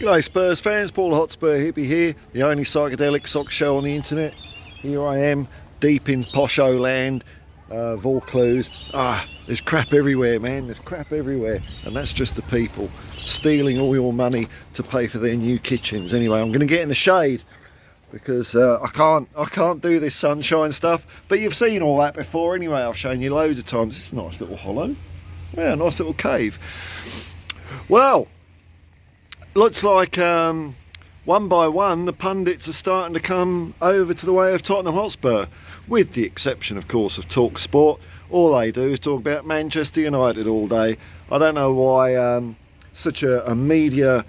G'day Spurs fans, Paul Hotspur Hippie here, the only psychedelic sock show on the internet. Here I am, deep in posho land, Vaucluse. There's crap everywhere, man, there's crap everywhere. And that's just the people stealing all your money to pay for their new kitchens. Anyway, I'm going to get in the shade because I can't do this sunshine stuff. But you've seen all that before anyway, I've shown you loads of times. It's a nice little hollow. Yeah, nice little cave. Well, looks like one by one the pundits are starting to come over to the way of Tottenham Hotspur, with the exception of course of Talk Sport. All they do is talk about Manchester United all day. I don't know why such a media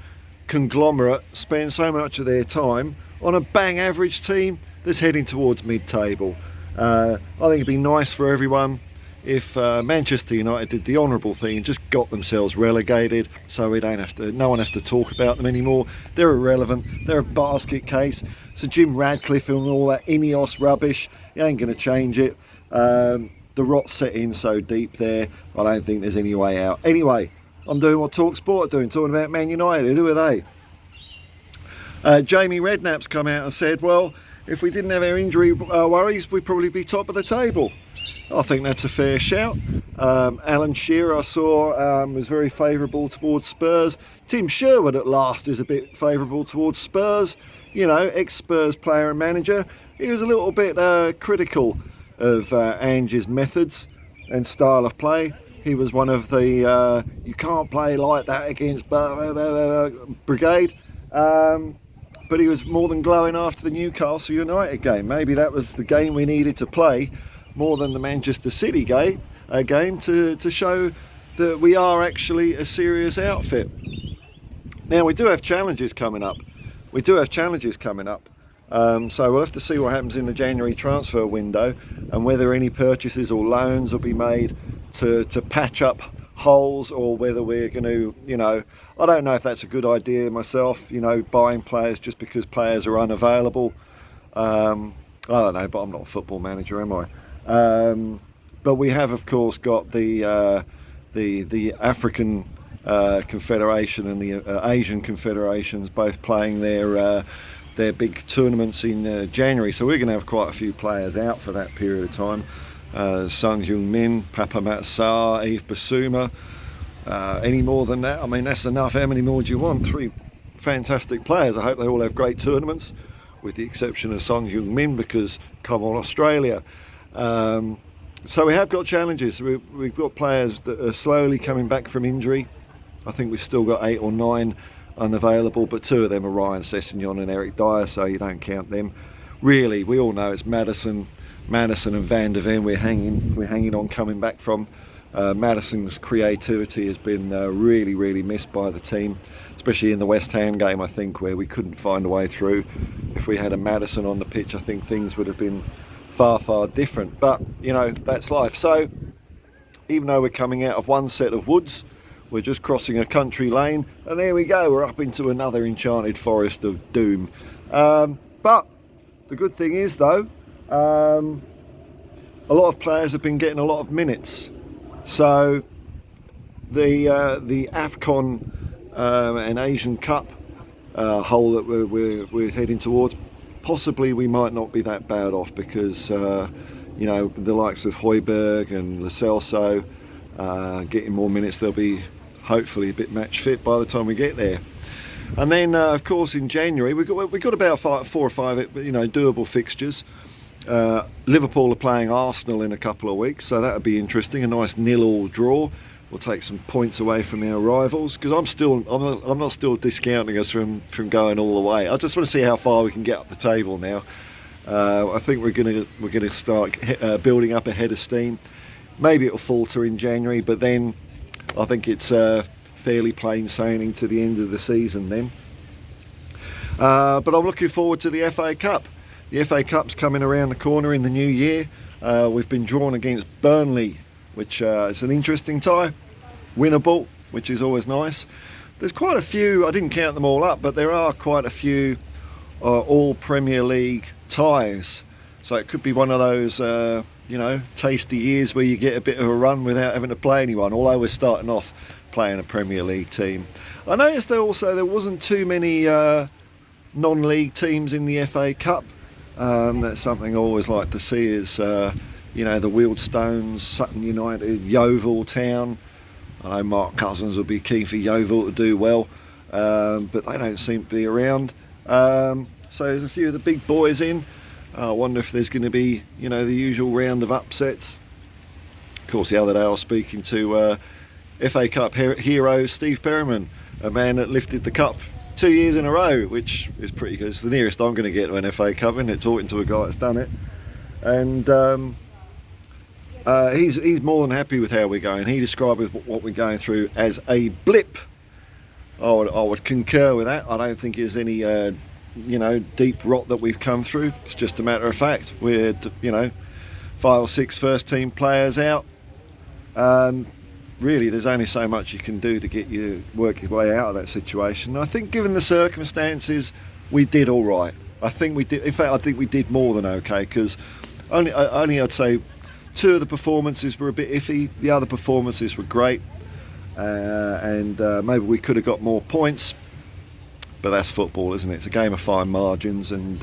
conglomerate spends so much of their time on a bang average team that's heading towards mid-table. I think it'd be nice for everyone if Manchester United did the honourable thing and just got themselves relegated, so we don't have to, no one has to talk about them anymore. They're irrelevant, they're a basket case. So Jim Radcliffe and all that Ineos rubbish, he ain't going to change it. The rot's set in so deep there, I don't think there's any way out. Anyway, I'm doing what Talk Sport are doing, talking about Man United. Who are they? Jamie Redknapp's come out and said, well, if we didn't have our injury worries, we'd probably be top of the table. I think that's a fair shout. Alan Shearer, I saw, was very favourable towards Spurs. Tim Sherwood at last is a bit favourable towards Spurs. You know, ex-Spurs player and manager. He was a little bit critical of Ange's methods and style of play. He was one of the you can't play like that against brigade. But he was more than glowing after the Newcastle United game. Maybe that was the game we needed to play more than the Manchester City game to show that we are actually a serious outfit. Now we do have challenges coming up. So we'll have to see what happens in the January transfer window and whether any purchases or loans will be made to patch up holes, or whether we're going to, you know, I don't know if that's a good idea myself, you know, buying players just because players are unavailable. I don't know, but I'm not a football manager, am I? But we have of course got the African Confederation and the Asian Confederations both playing their big tournaments in January, so we're going to have quite a few players out for that period of time. Sung Hyun-min, Papa Matsar, Yves Bissouma. Any more than that? I mean, that's enough. How many more do you want? 3 fantastic players. I hope they all have great tournaments, with the exception of Sung Hyun-min, because come on Australia. So we have got challenges. We've got players that are slowly coming back from injury. I think we've still got 8 or 9 unavailable, but 2 of them are Ryan Sessegnon and Eric Dyer, so you don't count them. Really, we all know it's Madison and Van der Ven we're hanging on coming back from. Madison's creativity has been really missed by the team, especially in the West Ham game, I think, where we couldn't find a way through. If we had a Madison on the pitch, I think things would have been far different, but you know, that's life. So even though we're coming out of one set of woods, we're just crossing a country lane, and there we go, we're up into another enchanted forest of doom. But the good thing is though, a lot of players have been getting a lot of minutes. So the Afcon and Asian Cup hole that we're heading towards, possibly we might not be that bad off, because you know, the likes of Højbjerg and Lo Celso getting more minutes. They'll be hopefully a bit match fit by the time we get there. And then of course in January we've got about 4 or 5 you know, doable fixtures. Liverpool are playing Arsenal in a couple of weeks, so that'll be interesting. A nice 0-0 draw. We'll take some points away from our rivals, because I'm not still discounting us from going all the way. I just want to see how far we can get up the table now. I think we're gonna start building up a head of steam. Maybe it'll falter in January, but then I think it's fairly plain sailing to the end of the season then. But I'm looking forward to the FA Cup. The FA Cup's coming around the corner in the new year. We've been drawn against Burnley, which is an interesting tie. Winnable, which is always nice. There's quite a few, I didn't count them all up, but there are quite a few all Premier League ties. So it could be one of those you know, tasty years where you get a bit of a run without having to play anyone, although we're starting off playing a Premier League team. I noticed there wasn't too many non-league teams in the FA Cup. That's something I always like to see is, you know, the Wealdstones, Sutton United, Yeovil Town. I know Mark Cousins would be keen for Yeovil to do well, but they don't seem to be around. So there's a few of the big boys in. I wonder if there's going to be, you know, the usual round of upsets. Of course, the other day I was speaking to FA Cup hero Steve Perryman, a man that lifted the cup 2 years in a row, which is pretty good. It's the nearest I'm going to get to an FA Cup, isn't it? Talking to a guy that's done it. And he's more than happy with how we're going. He described what we're going through as a blip. I would concur with that. I don't think there's any you know, deep rot that we've come through. It's just a matter of fact. We're, you know, 5 or 6 first team players out. Really, there's only so much you can do to get you work your way out of that situation. I think, given the circumstances, we did all right. I think we did. In fact, I think we did more than okay, because only I'd say 2 of the performances were a bit iffy. The other performances were great, and maybe we could have got more points. But that's football, isn't it? It's a game of fine margins, and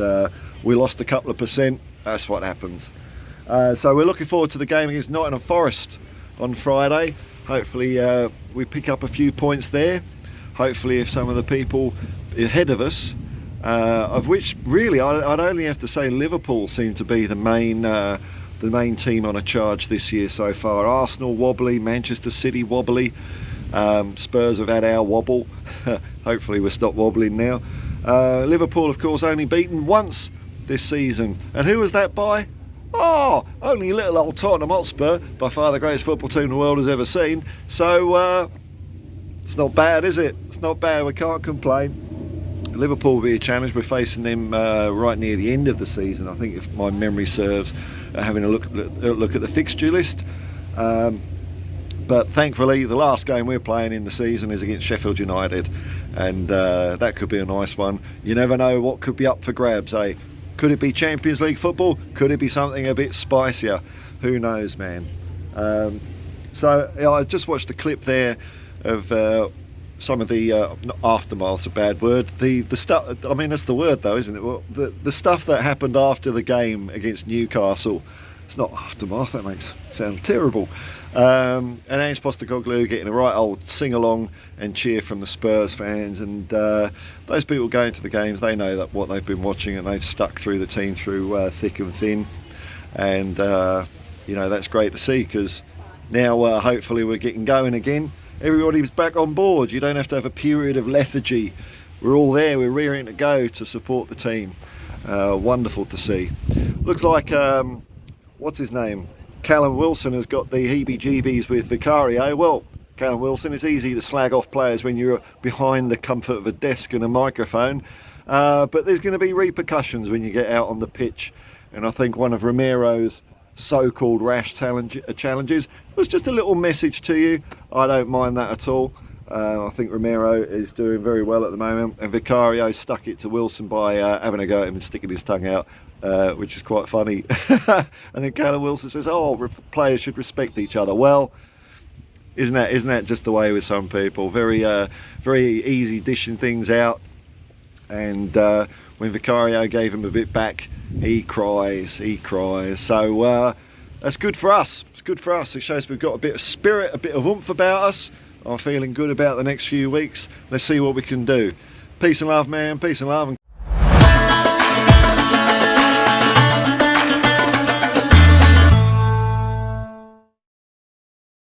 we lost a couple of percent. That's what happens. So we're looking forward to the game against Nottingham Forest on Friday. Hopefully we pick up a few points there. Hopefully, if some of the people ahead of us, of which really I'd only have to say Liverpool seem to be the main team on a charge this year so far. Arsenal wobbly, Manchester City wobbly. Spurs have had our wobble. Hopefully we'll stop wobbling now. Liverpool, of course, only beaten once this season. And who was that by? Oh, only little old Tottenham Hotspur, by far the greatest football team the world has ever seen. So it's not bad, is it? It's not bad, we can't complain. Liverpool will be a challenge. We're facing them right near the end of the season, I think, if my memory serves, having a look at the fixture list. But thankfully, the last game we're playing in the season is against Sheffield United, and that could be a nice one. You never know what could be up for grabs, eh? Could it be Champions League football? Could it be something a bit spicier? Who knows, man? So I just watched a clip there of some of the aftermath's a bad word. The stuff. I mean, that's the word, though, isn't it? Well, the stuff that happened after the game against Newcastle. It's not aftermath, that makes it sound terrible. And Ange Postecoglou getting a right old sing-along and cheer from the Spurs fans, and those people going to the games, they know that what they've been watching, and they've stuck through the team through thick and thin, and you know, that's great to see, because now hopefully we're getting going again. Everybody's back on board. You don't have to have a period of lethargy. We're all there, we're rearing to go to support the team. Wonderful to see. Looks like what's his name? Callum Wilson has got the heebie-jeebies with Vicario. Well, Callum Wilson, it's easy to slag off players when you're behind the comfort of a desk and a microphone, but there's going to be repercussions when you get out on the pitch, and I think one of Romero's so-called rash challenges was just a little message to you. I don't mind that at all. I think Romero is doing very well at the moment, and Vicario stuck it to Wilson by having a go at him and sticking his tongue out, which is quite funny. And then Callum Wilson says, "Oh, players should respect each other." Well, isn't that just the way with some people? Very easy dishing things out, and when Vicario gave him a bit back, he cries. So that's good for us. It's good for us. It shows we've got a bit of spirit, a bit of oomph about us. I'm feeling good about the next few weeks. Let's see what we can do. Peace and love, man. Peace and love.